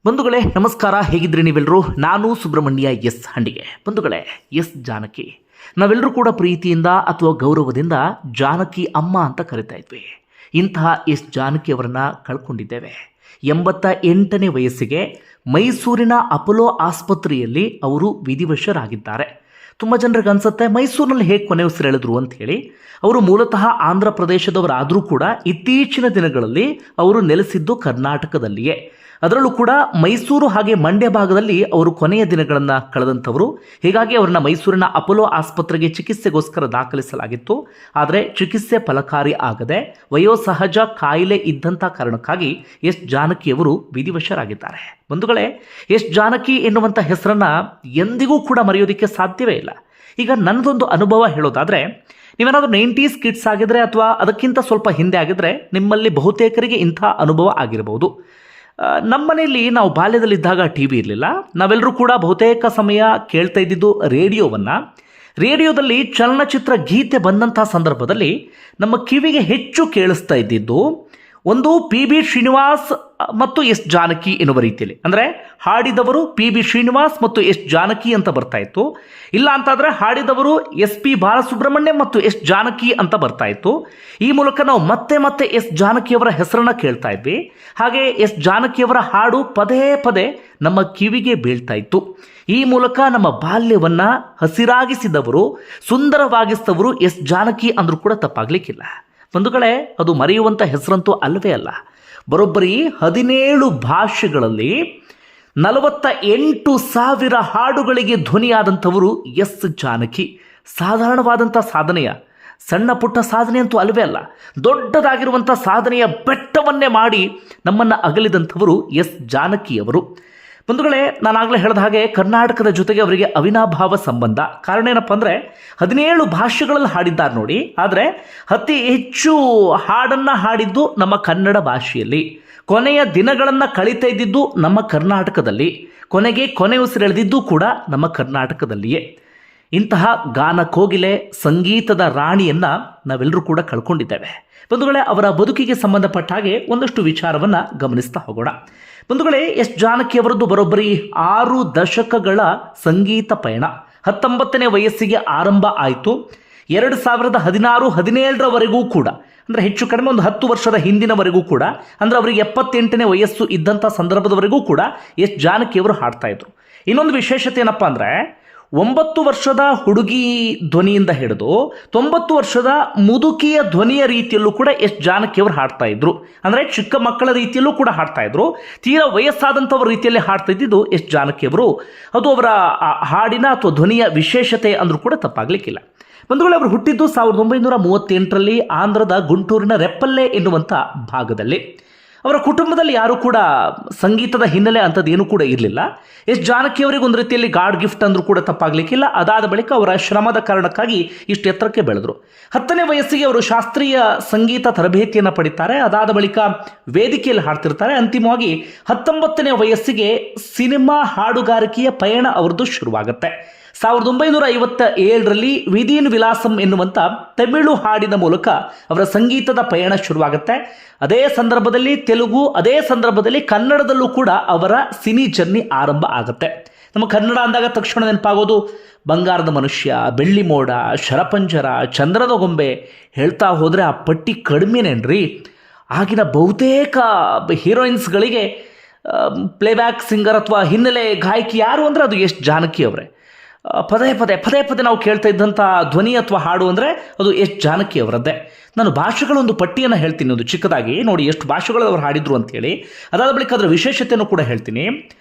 ಬಂಧುಗಳೇ ನಮಸ್ಕಾರ. ಹೇಗಿದ್ರಿ ನೀವೆಲ್ಲರೂ? ನಾನು ಸುಬ್ರಹ್ಮಣ್ಯ ಎಸ್ ಹಂಡಿಗೆ. ಬಂಧುಗಳೇ, ಎಸ್ ಜಾನಕಿ ನಾವೆಲ್ಲರೂ ಕೂಡ ಪ್ರೀತಿಯಿಂದ ಅಥವಾ ಗೌರವದಿಂದ ಜಾನಕಿ ಅಮ್ಮ ಅಂತ ಕರಿತಾ ಇದ್ವಿ. ಇಂತಹ ಎಸ್ ಜಾನಕಿ ಅವರನ್ನ ಕಳ್ಕೊಂಡಿದ್ದೇವೆ. 88ನೇ ವಯಸ್ಸಿಗೆ ಮೈಸೂರಿನ ಅಪೋಲೋ ಆಸ್ಪತ್ರೆಯಲ್ಲಿ ಅವರು ವಿಧಿವಶರಾಗಿದ್ದಾರೆ. ತುಂಬ ಜನರಿಗೆ ಅನ್ಸುತ್ತೆ ಮೈಸೂರಿನಲ್ಲಿ ಹೇಗೆ ಕೊನೆ ಉಸಿರೆಳೆದ್ರು ಅಂತ ಹೇಳಿ. ಅವರು ಮೂಲತಃ ಆಂಧ್ರ ಪ್ರದೇಶದವರಾದರೂ ಕೂಡ ಇತ್ತೀಚಿನ ದಿನಗಳಲ್ಲಿ ಅವರು ನೆಲೆಸಿದ್ದು ಕರ್ನಾಟಕದಲ್ಲಿಯೇ. ಅದರಲ್ಲೂ ಕೂಡ ಮೈಸೂರು ಹಾಗೆ ಮಂಡ್ಯ ಭಾಗದಲ್ಲಿ ಅವರು ಕೊನೆಯ ದಿನಗಳನ್ನು ಕಳೆದಂಥವರು. ಹೀಗಾಗಿ ಅವರನ್ನು ಮೈಸೂರಿನ ಅಪೋಲೋ ಆಸ್ಪತ್ರೆಗೆ ಚಿಕಿತ್ಸೆಗೋಸ್ಕರ ದಾಖಲಿಸಲಾಗಿತ್ತು. ಆದರೆ ಚಿಕಿತ್ಸೆ ಫಲಕಾರಿ ಆಗದೆ ವಯೋಸಹಜ ಕಾಯಿಲೆ ಇದ್ದಂಥ ಕಾರಣಕ್ಕಾಗಿ ಎಸ್ ಜಾನಕಿಯವರು ವಿಧಿವಶರಾಗಿದ್ದಾರೆ. ಬಂಧುಗಳೇ, ಎಸ್ ಜಾನಕಿ ಎನ್ನುವಂಥ ಹೆಸರನ್ನು ಎಂದಿಗೂ ಕೂಡ ಮರೆಯೋದಕ್ಕೆ ಸಾಧ್ಯವೇ ಇಲ್ಲ. ಈಗ ನನ್ನದೊಂದು ಅನುಭವ ಹೇಳೋದಾದರೆ, ನೀವೇನಾದರೂ 90s ಕಿಡ್ಸ್ ಆಗಿದ್ರೆ ಅಥವಾ ಅದಕ್ಕಿಂತ ಸ್ವಲ್ಪ ಹಿಂದೆ ಆಗಿದ್ರೆ ನಿಮ್ಮಲ್ಲಿ ಬಹುತೇಕರಿಗೆ ಇಂಥ ಅನುಭವ ಆಗಿರಬಹುದು. ನಮ್ಮ ಮನೆಯಲ್ಲಿ ನಾವು ಬಾಲ್ಯದಲ್ಲಿದ್ದಾಗ ಟಿ ವಿ ಇರಲಿಲ್ಲ. ನಾವೆಲ್ಲರೂ ಕೂಡ ಬಹುತೇಕ ಸಮಯ ಕೇಳ್ತಾ ಇದ್ದಿದ್ದು ರೇಡಿಯೋವನ್ನು. ರೇಡಿಯೋದಲ್ಲಿ ಚಲನಚಿತ್ರ ಗೀತೆ ಬಂದಂಥ ಸಂದರ್ಭದಲ್ಲಿ ನಮ್ಮ ಕಿವಿಗೆ ಹೆಚ್ಚು ಕೇಳಿಸ್ತಾ ಇದ್ದಿದ್ದು ಒಂದು PB ಶ್ರೀನಿವಾಸ್ ಮತ್ತು ಎಸ್ ಜಾನಕಿ ಎನ್ನುವ ರೀತಿಯಲ್ಲಿ. ಅಂದರೆ ಹಾಡಿದವರು PB ಶ್ರೀನಿವಾಸ್ ಮತ್ತು ಎಸ್ ಜಾನಕಿ ಅಂತ ಬರ್ತಾ ಇತ್ತು. ಇಲ್ಲ ಅಂತಾದರೆ ಹಾಡಿದವರು SP ಬಾಲಸುಬ್ರಹ್ಮಣ್ಯಂ ಮತ್ತು ಎಸ್ ಜಾನಕಿ ಅಂತ ಬರ್ತಾ ಇತ್ತು. ಈ ಮೂಲಕ ನಾವು ಮತ್ತೆ ಮತ್ತೆ ಎಸ್ ಜಾನಕಿಯವರ ಹೆಸರನ್ನ ಕೇಳ್ತಾ ಇದ್ವಿ. ಹಾಗೆ ಎಸ್ ಜಾನಕಿಯವರ ಹಾಡು ಪದೇ ಪದೇ ನಮ್ಮ ಕಿವಿಗೆ ಬೀಳ್ತಾ ಇತ್ತು. ಈ ಮೂಲಕ ನಮ್ಮ ಬಾಲ್ಯವನ್ನು ಹಸಿರಾಗಿಸಿದವರು, ಸುಂದರವಾಗಿಸಿದವರು ಎಸ್ ಜಾನಕಿ ಅಂದರೂ ಕೂಡ ತಪ್ಪಾಗಲಿಕ್ಕಿಲ್ಲ. ಬಂಧುಗಳೇ, ಅದು ಮರೆಯುವಂಥ ಹೆಸರಂತೂ ಅಲ್ಲವೇ ಅಲ್ಲ. ಬರೋಬ್ಬರಿ 17 ಭಾಷೆಗಳಲ್ಲಿ 48,000 ಹಾಡುಗಳಿಗೆ ಧ್ವನಿಯಾದಂಥವರು ಎಸ್ ಜಾನಕಿ. ಸಾಧಾರಣವಾದಂಥ ಸಾಧನೆಯ, ಸಣ್ಣ ಪುಟ್ಟ ಸಾಧನೆ ಅಂತೂ ಅಲ್ಲವೇ ಅಲ್ಲ, ದೊಡ್ಡದಾಗಿರುವಂಥ ಸಾಧನೆಯ ಬೆಟ್ಟವನ್ನೇ ಮಾಡಿ ನಮ್ಮನ್ನು ಅಗಲಿದಂಥವರು ಎಸ್ ಜಾನಕಿಯವರು. ಬಂಧುಗಳೇ, ನಾನಾಗಲೇ ಹೇಳಿದ ಹಾಗೆ ಕರ್ನಾಟಕದ ಜೊತೆಗೆ ಅವರಿಗೆ ಅವಿನಾಭಾವ ಸಂಬಂಧ. ಕಾರಣ ಏನಪ್ಪ ಅಂದರೆ 17 ಭಾಷೆಗಳಲ್ಲಿ ಹಾಡಿದ್ದಾರೆ ನೋಡಿ. ಆದರೆ ಅತಿ ಹೆಚ್ಚು ಹಾಡನ್ನು ಹಾಡಿದ್ದು ನಮ್ಮ ಕನ್ನಡ ಭಾಷೆಯಲ್ಲಿ. ಕೊನೆಯ ದಿನಗಳನ್ನು ಕಳೀತಾ ಇದ್ದಿದ್ದು ನಮ್ಮ ಕರ್ನಾಟಕದಲ್ಲಿ. ಕೊನೆ ಉಸಿರೆಳೆದಿದ್ದು ಕೂಡ ನಮ್ಮ ಕರ್ನಾಟಕದಲ್ಲಿಯೇ. ಇಂತಹ ಗಾನ ಕೋಗಿಲೆ, ಸಂಗೀತದ ರಾಣಿಯನ್ನು ನಾವೆಲ್ಲರೂ ಕೂಡ ಕಳ್ಕೊಂಡಿದ್ದೇವೆ. ಬಂಧುಗಳೇ, ಅವರ ಬದುಕಿಗೆ ಸಂಬಂಧಪಟ್ಟ ಹಾಗೆ ಒಂದಷ್ಟು ವಿಚಾರವನ್ನು ಗಮನಿಸ್ತಾ ಹೋಗೋಣ. ಬಂಧುಗಳೇ, ಎಸ್ ಜಾನಕಿ ಅವರದ್ದು ಬರೋಬ್ಬರಿ 6 ದಶಕಗಳ ಸಂಗೀತ ಪಯಣ. 19ನೇ ವಯಸ್ಸಿಗೆ ಆರಂಭ ಆಯಿತು. 2016-17ರವರೆಗೂ ಕೂಡ, ಅಂದರೆ ಹೆಚ್ಚು ಕಡಿಮೆ ಒಂದು 10 ವರ್ಷದ ಹಿಂದಿನವರೆಗೂ ಕೂಡ, ಅಂದರೆ ಅವರಿಗೆ 78ನೇ ವಯಸ್ಸು ಇದ್ದಂಥ ಸಂದರ್ಭದವರೆಗೂ ಕೂಡ ಎಸ್ ಜಾನಕಿಯವರು ಹಾಡ್ತಾ ಇದ್ರು. ಇನ್ನೊಂದು ವಿಶೇಷತೆ ಏನಪ್ಪ ಅಂದರೆ, 9 ವರ್ಷದ ಹುಡುಗಿ ಧ್ವನಿಯಿಂದ ಹಿಡಿದು 90 ವರ್ಷದ ಮುದುಕಿಯ ಧ್ವನಿಯ ರೀತಿಯಲ್ಲೂ ಕೂಡ ಎಸ್ ಜಾನಕಿಯವರು ಹಾಡ್ತಾ ಇದ್ರು. ಅಂದರೆ ಚಿಕ್ಕ ಮಕ್ಕಳ ರೀತಿಯಲ್ಲೂ ಕೂಡ ಹಾಡ್ತಾ ಇದ್ರು. ತೀರಾ ವಯಸ್ಸಾದಂಥವ್ರ ರೀತಿಯಲ್ಲಿ ಹಾಡ್ತಾ ಇದ್ದಿದ್ದು ಎಸ್ ಜಾನಕಿಯವರು. ಅದು ಅವರ ಹಾಡಿನ ಅಥವಾ ಧ್ವನಿಯ ವಿಶೇಷತೆ ಅಂದರೂ ಕೂಡ ತಪ್ಪಾಗಲಿಕ್ಕಿಲ್ಲ. ಬಂಧುಗಳು, ಅವರು ಹುಟ್ಟಿದ್ದು 1938ರಲ್ಲಿ ಆಂಧ್ರದ ಗುಂಟೂರಿನ ರೆಪ್ಪಲ್ಲೆ ಎನ್ನುವಂಥ ಭಾಗದಲ್ಲಿ. ಅವರ ಕುಟುಂಬದಲ್ಲಿ ಯಾರೂ ಕೂಡ ಸಂಗೀತದ ಹಿನ್ನೆಲೆ ಅಂಥದ್ದೇನೂ ಕೂಡ ಇರಲಿಲ್ಲ. ಎಸ್ ಜಾನಕಿಯವರಿಗೆ ಒಂದು ರೀತಿಯಲ್ಲಿ ಗಾಡ್ ಗಿಫ್ಟ್ ಅಂದರೂ ಕೂಡ ತಪ್ಪಾಗಲಿಕ್ಕಿಲ್ಲ. ಅದಾದ ಬಳಿಕ ಅವರ ಶ್ರಮದ ಕಾರಣಕ್ಕಾಗಿ ಇಷ್ಟು ಎತ್ತರಕ್ಕೆ ಬೆಳೆದರು. 10ನೇ ವಯಸ್ಸಿಗೆ ಅವರು ಶಾಸ್ತ್ರೀಯ ಸಂಗೀತ ತರಬೇತಿಯನ್ನು ಪಡಿತಾರೆ. ಅದಾದ ಬಳಿಕ ವೇದಿಕೆಯಲ್ಲಿ ಹಾಡ್ತಿರ್ತಾರೆ. ಅಂತಿಮವಾಗಿ 19ನೇ ವಯಸ್ಸಿಗೆ ಸಿನಿಮಾ ಹಾಡುಗಾರಿಕೆಯ ಪಯಣ ಅವರದ್ದು ಶುರುವಾಗುತ್ತೆ. 1957ರಲ್ಲಿ ವಿಧೀನ್ ವಿಲಾಸಂ ಎನ್ನುವಂಥ ತಮಿಳು ಹಾಡಿನ ಮೂಲಕ ಅವರ ಸಂಗೀತದ ಪಯಣ ಶುರುವಾಗುತ್ತೆ. ಅದೇ ಸಂದರ್ಭದಲ್ಲಿ ತೆಲುಗು, ಅದೇ ಸಂದರ್ಭದಲ್ಲಿ ಕನ್ನಡದಲ್ಲೂ ಕೂಡ ಅವರ ಸಿನಿ ಜರ್ನಿ ಆರಂಭ ಆಗುತ್ತೆ. ನಮ್ಮ ಕನ್ನಡ ಅಂದಾಗ ತಕ್ಷಣ ನೆನಪಾಗೋದು ಬಂಗಾರದ ಮನುಷ್ಯ, ಬೆಳ್ಳಿ ಮೋಡ, ಶರಪಂಜರ, ಚಂದ್ರದ ಗೊಂಬೆ. ಹೇಳ್ತಾ ಹೋದರೆ ಆ ಪಟ್ಟಿ ಕಡಿಮೆನೇನ್ರಿ. ಆಗಿನ ಬಹುತೇಕ ಹೀರೋಯಿನ್ಸ್ಗಳಿಗೆ ಪ್ಲೇಬ್ಯಾಕ್ ಸಿಂಗರ್ ಅಥವಾ ಹಿನ್ನೆಲೆ ಗಾಯಕಿ ಯಾರು ಅಂದರೆ ಅದು ಎಸ್ ಜಾನಕಿ ಅವರೇ. ಪದೇ ಪದೇ ನಾವು ಕೇಳ್ತಾ ಇದ್ದಂಥ ಧ್ವನಿ ಅಥವಾ ಹಾಡು ಅಂದರೆ ಅದು ಎಸ್ ಜಾನಕಿ ಅವರದ್ದೇ. ನಾನು ಭಾಷೆಗಳೊಂದು ಪಟ್ಟಿಯನ್ನು ಹೇಳ್ತೀನಿ, ಒಂದು ಚಿಕ್ಕದಾಗಿ ನೋಡಿ ಎಷ್ಟು ಭಾಷೆಗಳು ಅವರು ಹಾಡಿದ್ರು ಅಂಥೇಳಿ. ಅದಾದ ಬಳಿಕ ಅದರ ವಿಶೇಷತೆಯನ್ನು ಕೂಡ ಹೇಳ್ತೀನಿ.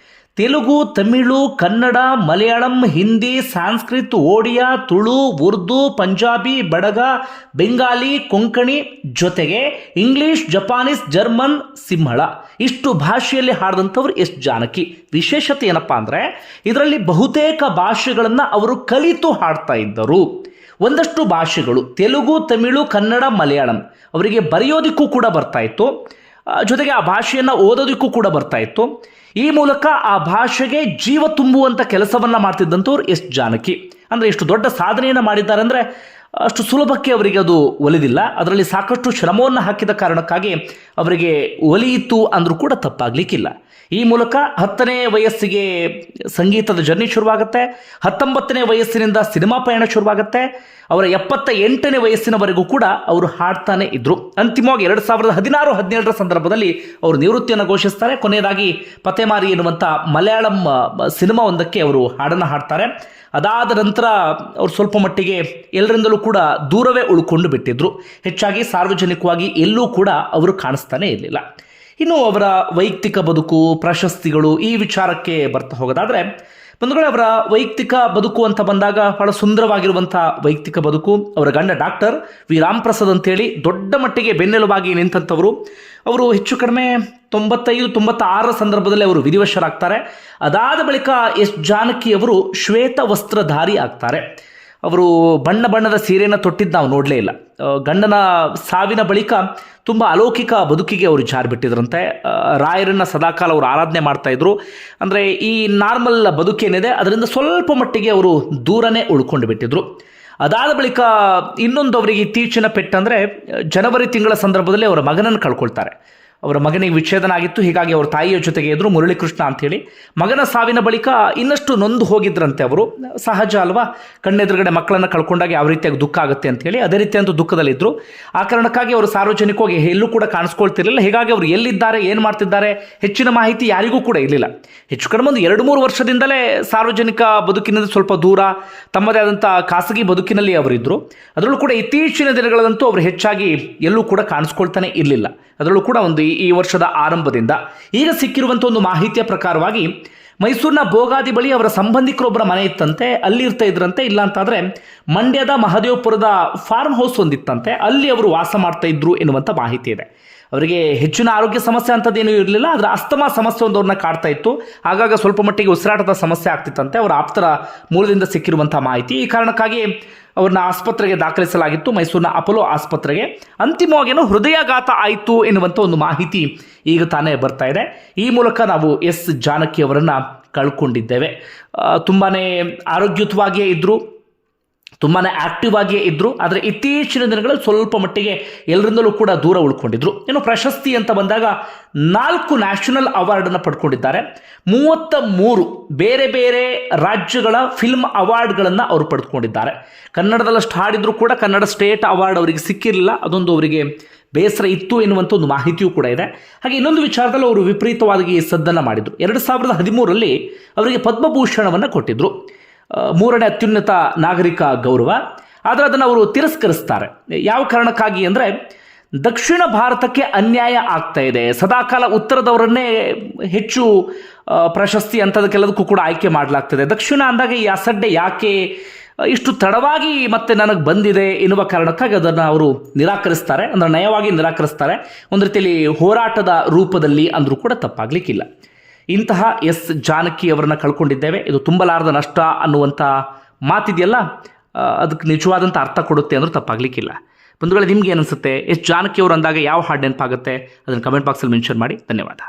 ತೆಲುಗು, ತಮಿಳು, ಕನ್ನಡ, ಮಲಯಾಳಂ, ಹಿಂದಿ, ಸಂಸ್ಕೃತ್, ಓಡಿಯಾ, ತುಳು, ಉರ್ದು, ಪಂಜಾಬಿ, ಬಡಗ, ಬೆಂಗಾಲಿ, ಕೊಂಕಣಿ, ಜೊತೆಗೆ ಇಂಗ್ಲಿಷ್, ಜಪಾನೀಸ್, ಜರ್ಮನ್, ಸಿಂಹಳ, ಇಷ್ಟು ಭಾಷೆಯಲ್ಲಿ ಹಾಡಿದಂಥವ್ರು ಎಸ್ ಜಾನಕಿ. ವಿಶೇಷತೆ ಏನಪ್ಪ ಅಂದರೆ ಇದರಲ್ಲಿ ಬಹುತೇಕ ಭಾಷೆಗಳನ್ನು ಅವರು ಕಲಿತು ಹಾಡ್ತಾ ಇದ್ದರು. ಒಂದಷ್ಟು ಭಾಷೆಗಳು ತೆಲುಗು, ತಮಿಳು, ಕನ್ನಡ, ಮಲಯಾಳಂ ಅವರಿಗೆ ಬರೆಯೋದಕ್ಕೂ ಕೂಡ ಬರ್ತಾ ಇತ್ತು. ಜೊತೆಗೆ ಆ ಭಾಷೆಯನ್ನು ಓದೋದಕ್ಕೂ ಕೂಡ ಬರ್ತಾ ಇತ್ತು. ಈ ಮೂಲಕ ಆ ಭಾಷೆಗೆ ಜೀವ ತುಂಬುವಂಥ ಕೆಲಸವನ್ನು ಮಾಡ್ತಿದ್ದಂಥವ್ರು ಎಸ್ ಜಾನಕಿ. ಅಂದರೆ ಎಷ್ಟು ದೊಡ್ಡ ಸಾಧನೆಯನ್ನು ಮಾಡಿದ್ದಾರೆ ಅಂದರೆ ಅಷ್ಟು ಸುಲಭಕ್ಕೆ ಅವರಿಗೆ ಅದು ಒಲಿದಿಲ್ಲ. ಅದರಲ್ಲಿ ಸಾಕಷ್ಟು ಶ್ರಮವನ್ನು ಹಾಕಿದ ಕಾರಣಕ್ಕಾಗಿ ಅವರಿಗೆ ಒಲಿಯಿತು ಅಂದರೂ ಕೂಡ ತಪ್ಪಾಗಲಿಕ್ಕಿಲ್ಲ. ಈ ಮೂಲಕ 10ನೇ ವಯಸ್ಸಿಗೆ ಸಂಗೀತದ ಜರ್ನಿ ಶುರುವಾಗುತ್ತೆ. 19ನೇ ವಯಸ್ಸಿನಿಂದ ಸಿನಿಮಾ ಪಯಣ ಶುರುವಾಗುತ್ತೆ. ಅವರ 78ನೇ ವಯಸ್ಸಿನವರೆಗೂ ಕೂಡ ಅವರು ಹಾಡ್ತಾನೆ ಇದ್ರು. ಅಂತಿಮವಾಗಿ 2016-17ರ ಸಂದರ್ಭದಲ್ಲಿ ಅವರು ನಿವೃತ್ತಿಯನ್ನು ಘೋಷಿಸ್ತಾರೆ. ಕೊನೆಯದಾಗಿ ಪತೆಮಾರಿ ಎನ್ನುವಂಥ ಮಲಯಾಳಂ ಸಿನಿಮಾ ಒಂದಕ್ಕೆ ಅವರು ಹಾಡನ್ನು ಹಾಡ್ತಾರೆ. ಅದಾದ ನಂತರ ಅವರು ಸ್ವಲ್ಪ ಮಟ್ಟಿಗೆ ಎಲ್ಲರಿಂದಲೂ ಕೂಡ ದೂರವೇ ಉಳ್ಕೊಂಡು ಬಿಟ್ಟಿದ್ರು. ಹೆಚ್ಚಾಗಿ ಸಾರ್ವಜನಿಕವಾಗಿ ಎಲ್ಲೂ ಕೂಡ ಅವರು ಕಾಣಿಸ್ತಾನೆ ಇರಲಿಲ್ಲ. ಇನ್ನು ಅವರ ವೈಯಕ್ತಿಕ ಬದುಕು, ಪ್ರಶಸ್ತಿಗಳು, ಈ ವಿಚಾರಕ್ಕೆ ಬರ್ತಾ ಹೋಗೋದಾದರೆ ಬಂಧುಗಳೇ, ಅವರ ವೈಯಕ್ತಿಕ ಬದುಕು ಅಂತ ಬಂದಾಗ ಬಹಳ ಸುಂದರವಾಗಿರುವಂಥ ವೈಯಕ್ತಿಕ ಬದುಕು. ಅವರ ಗಂಡ ಡಾಕ್ಟರ್ ವಿ ರಾಮಪ್ರಸಾದ್ ಅಂತೇಳಿ ದೊಡ್ಡ ಮಟ್ಟಿಗೆ ಬೆನ್ನೆಲುಬಾಗಿ ನಿಂತಂಥವರು. ಅವರು ಹೆಚ್ಚು ಕಡಿಮೆ 95-96 ಸಂದರ್ಭದಲ್ಲಿ ಅವರು ವಿಧಿವಶರಾಗ್ತಾರೆ. ಅದಾದ ಬಳಿಕ ಎಸ್ ಜಾನಕಿ ಅವರು ಶ್ವೇತ ವಸ್ತ್ರಧಾರಿ ಆಗ್ತಾರೆ. ಅವರು ಬಣ್ಣ ಬಣ್ಣದ ಸೀರೆಯನ್ನು ತೊಟ್ಟಿದ್ದು ನಾವು ನೋಡಲೇ ಇಲ್ಲ. ಗಂಡನ ಸಾವಿನ ಬಳಿಕ ತುಂಬ ಅಲೌಕಿಕ ಬದುಕಿಗೆ ಅವರು ಜಾರಿಬಿಟ್ಟಿದ್ರಂತೆ. ರಾಯರನ್ನು ಸದಾಕಾಲ ಅವರು ಆರಾಧನೆ ಮಾಡ್ತಾಯಿದ್ರು. ಅಂದರೆ ಈ ನಾರ್ಮಲ್ ಬದುಕೇನಿದೆ ಅದರಿಂದ ಸ್ವಲ್ಪ ಮಟ್ಟಿಗೆ ಅವರು ದೂರನೇ ಉಳ್ಕೊಂಡು ಬಿಟ್ಟಿದ್ರು. ಅದಾದ ಬಳಿಕ ಇನ್ನೊಂದು ಅವರಿಗೆ ಇತ್ತೀಚಿನ ಪೆಟ್ಟಂದರೆ ಜನವರಿ ತಿಂಗಳ ಸಂದರ್ಭದಲ್ಲಿ ಅವರ ಮಗನನ್ನು ಕಳ್ಕೊಳ್ತಾರೆ. ಅವರ ಮಗನಿಗೆ ವಿಚ್ಛೇದನ ಆಗಿತ್ತು. ಹೀಗಾಗಿ ಅವರ ತಾಯಿಯ ಜೊತೆಗೆ ಇದ್ದರು, ಮುರಳೀಕೃಷ್ಣ ಅಂಥೇಳಿ. ಮಗನ ಸಾವಿನ ಬಳಿಕ ಇನ್ನಷ್ಟು ನೊಂದು ಹೋಗಿದ್ರಂತೆ ಅವರು. ಸಹಜ ಅಲ್ವಾ, ಕಣ್ಣೆದುರುಗಡೆ ಮಕ್ಕಳನ್ನು ಕಳ್ಕೊಂಡಾಗ ಯಾವ ರೀತಿಯಾಗಿ ದುಃಖ ಆಗುತ್ತೆ ಅಂತೇಳಿ. ಅದೇ ರೀತಿಯಂತೂ ದುಃಖದಲ್ಲಿದ್ದರು. ಆ ಕಾರಣಕ್ಕಾಗಿ ಅವರು ಸಾರ್ವಜನಿಕವಾಗಿ ಎಲ್ಲೂ ಕೂಡ ಕಾಣಿಸ್ಕೊಳ್ತಿರಲಿಲ್ಲ. ಹೀಗಾಗಿ ಅವರು ಎಲ್ಲಿದ್ದಾರೆ, ಏನು ಮಾಡ್ತಿದ್ದಾರೆ, ಹೆಚ್ಚಿನ ಮಾಹಿತಿ ಯಾರಿಗೂ ಕೂಡ ಇರಲಿಲ್ಲ. ಹೆಚ್ಚು ಕಡಿಮೆ ಒಂದು 2-3 ವರ್ಷದಿಂದಲೇ ಸಾರ್ವಜನಿಕ ಬದುಕಿನಿಂದ ಸ್ವಲ್ಪ ದೂರ, ತಮ್ಮದೇ ಆದಂಥ ಖಾಸಗಿ ಬದುಕಿನಲ್ಲಿ ಅವರಿದ್ದರು. ಅದರಲ್ಲೂ ಕೂಡ ಇತ್ತೀಚಿನ ದಿನಗಳಂತೂ ಅವರು ಹೆಚ್ಚಾಗಿ ಎಲ್ಲೂ ಕೂಡ ಕಾಣಿಸ್ಕೊಳ್ತಾನೆ ಇರಲಿಲ್ಲ. ಅದರಲ್ಲೂ ಕೂಡ ಒಂದು ಈ ವರ್ಷದ ಆರಂಭದಿಂದ ಈಗ ಸಿಕ್ಕಿರುವಂಥ ಒಂದು ಮಾಹಿತಿಯ ಪ್ರಕಾರವಾಗಿ ಮೈಸೂರಿನ ಬೋಗಾದಿ ಬಳಿ ಅವರ ಸಂಬಂಧಿಕರೊಬ್ಬರ ಮನೆ ಇತ್ತಂತೆ, ಅಲ್ಲಿ ಇರ್ತಾ ಇದ್ರಂತೆ. ಇಲ್ಲ ಅಂತಾದರೆ ಮಂಡ್ಯದ ಮಹದೇವಪುರದ ಫಾರ್ಮ್ ಹೌಸ್ ಒಂದಿತ್ತಂತೆ, ಅಲ್ಲಿ ಅವರು ವಾಸ ಮಾಡ್ತಾ ಇದ್ರು ಎನ್ನುವಂಥ ಮಾಹಿತಿ ಇದೆ. ಅವರಿಗೆ ಹೆಚ್ಚಿನ ಆರೋಗ್ಯ ಸಮಸ್ಯೆ ಅಂಥದ್ದೇನೂ ಇರಲಿಲ್ಲ. ಆದರೆ ಅಸ್ತಮಾ ಸಮಸ್ಯೆ ಒಂದವ್ರನ್ನ ಕಾಡ್ತಾ ಇತ್ತು. ಆಗಾಗ ಸ್ವಲ್ಪ ಮಟ್ಟಿಗೆ ಉಸಿರಾಟದ ಸಮಸ್ಯೆ ಆಗ್ತಿತ್ತಂತೆ. ಅವರ ಆಪ್ತರ ಮೂಲದಿಂದ ಸಿಕ್ಕಿರುವಂಥ ಮಾಹಿತಿ. ಈ ಕಾರಣಕ್ಕಾಗಿ ಅವ್ರನ್ನ ಆಸ್ಪತ್ರೆಗೆ ದಾಖಲಿಸಲಾಗಿತ್ತು, ಮೈಸೂರಿನ ಅಪೋಲೋ ಆಸ್ಪತ್ರೆಗೆ. ಅಂತಿಮವಾಗೇನೋ ಹೃದಯಾಘಾತ ಆಯಿತು ಎನ್ನುವಂಥ ಒಂದು ಮಾಹಿತಿ ಈಗ ತಾನೇ ಬರ್ತಾ ಇದೆ. ಈ ಮೂಲಕ ನಾವು ಎಸ್ ಜಾನಕಿ ಅವರನ್ನು ಕಳ್ಕೊಂಡಿದ್ದೇವೆ. ತುಂಬಾ ಆರೋಗ್ಯಯುತವಾಗಿಯೇ ಇದ್ದರು, ತುಂಬಾ ಆ್ಯಕ್ಟಿವ್ ಆಗಿಯೇ ಇದ್ದರು. ಆದರೆ ಇತ್ತೀಚಿನ ದಿನಗಳಲ್ಲಿ ಸ್ವಲ್ಪ ಮಟ್ಟಿಗೆ ಎಲ್ಲರಿಂದಲೂ ಕೂಡ ದೂರ ಉಳ್ಕೊಂಡಿದ್ರು. ಇನ್ನು ಪ್ರಶಸ್ತಿ ಅಂತ ಬಂದಾಗ 4 ನ್ಯಾಷನಲ್ ಅವಾರ್ಡನ್ನು ಪಡ್ಕೊಂಡಿದ್ದಾರೆ. 33 ಬೇರೆ ಬೇರೆ ರಾಜ್ಯಗಳ ಫಿಲ್ಮ್ ಅವಾರ್ಡ್ಗಳನ್ನು ಅವರು ಪಡೆದುಕೊಂಡಿದ್ದಾರೆ. ಕನ್ನಡದಲ್ಲಷ್ಟು ಹಾಡಿದ್ರು ಕೂಡ ಕನ್ನಡ ಸ್ಟೇಟ್ ಅವಾರ್ಡ್ ಅವರಿಗೆ ಸಿಕ್ಕಿರಲಿಲ್ಲ. ಅದೊಂದು ಅವರಿಗೆ ಬೇಸರ ಇತ್ತು ಎನ್ನುವಂಥ ಒಂದು ಮಾಹಿತಿಯೂ ಕೂಡ ಇದೆ. ಹಾಗೆ ಇನ್ನೊಂದು ವಿಚಾರದಲ್ಲಿ ಅವರು ವಿಪರೀತವಾಗಿ ಸದ್ದನ್ನು ಮಾಡಿದರು. 2013ರಲ್ಲಿ ಅವರಿಗೆ ಪದ್ಮಭೂಷಣವನ್ನು ಕೊಟ್ಟಿದ್ದರು, 3ನೇ ಅತ್ಯುನ್ನತ ನಾಗರಿಕ ಗೌರವ. ಆದರೆ ಅದನ್ನು ಅವರು ತಿರಸ್ಕರಿಸ್ತಾರೆ. ಯಾವ ಕಾರಣಕ್ಕಾಗಿ ಅಂದರೆ ದಕ್ಷಿಣ ಭಾರತಕ್ಕೆ ಅನ್ಯಾಯ ಆಗ್ತಾ ಇದೆ. ಸದಾಕಾಲ ಉತ್ತರದವರನ್ನೇ ಹೆಚ್ಚು ಪ್ರಶಸ್ತಿ ಅಂಥದಕ್ಕೆಲ್ಲದಕ್ಕೂ ಕೂಡ ಆಯ್ಕೆ ಮಾಡಲಾಗ್ತದೆ. ದಕ್ಷಿಣ ಅಂದಾಗ ಈ ಅಸಡ್ಡೆ ಯಾಕೆ ಇಷ್ಟು ತಡವಾಗಿ ಮತ್ತೆ ನನಗೆ ಬಂದಿದೆ ಎನ್ನುವ ಕಾರಣಕ್ಕಾಗಿ ಅದನ್ನು ಅವರು ನಿರಾಕರಿಸ್ತಾರೆ. ಅಂದರೆ ನಯವಾಗಿ ನಿರಾಕರಿಸ್ತಾರೆ. ಒಂದು ರೀತಿಯಲ್ಲಿ ಹೋರಾಟದ ರೂಪದಲ್ಲಿ ಅಂದರೂ ಕೂಡ ತಪ್ಪಾಗಲಿಕ್ಕಿಲ್ಲ. ಇಂತಹ ಎಸ್ ಜಾನಕಿ ಅವರನ್ನು ಕಳ್ಕೊಂಡಿದ್ದೇವೆ. ಇದು ತುಂಬಲಾರದ ನಷ್ಟ ಅನ್ನುವಂಥ ಮಾತಿದೆಯಲ್ಲ, ಅದಕ್ಕೆ ನಿಜವಾದಂಥ ಅರ್ಥ ಕೊಡುತ್ತೆ ಅಂದರೂ ತಪ್ಪಾಗಲಿಕ್ಕಿಲ್ಲ. ಬಂಧುಗಳೇ, ನಿಮ್ಗೆ ಏನು ಅನಿಸುತ್ತೆ? ಎಸ್ ಜಾನಕಿ ಅವರು ಅಂದಾಗ ಯಾವ ಹಾಡು ನೆನಪಾಗುತ್ತೆ? ಅದನ್ನು ಕಮೆಂಟ್ ಬಾಕ್ಸಲ್ಲಿ ಮೆನ್ಷನ್ ಮಾಡಿ. ಧನ್ಯವಾದ.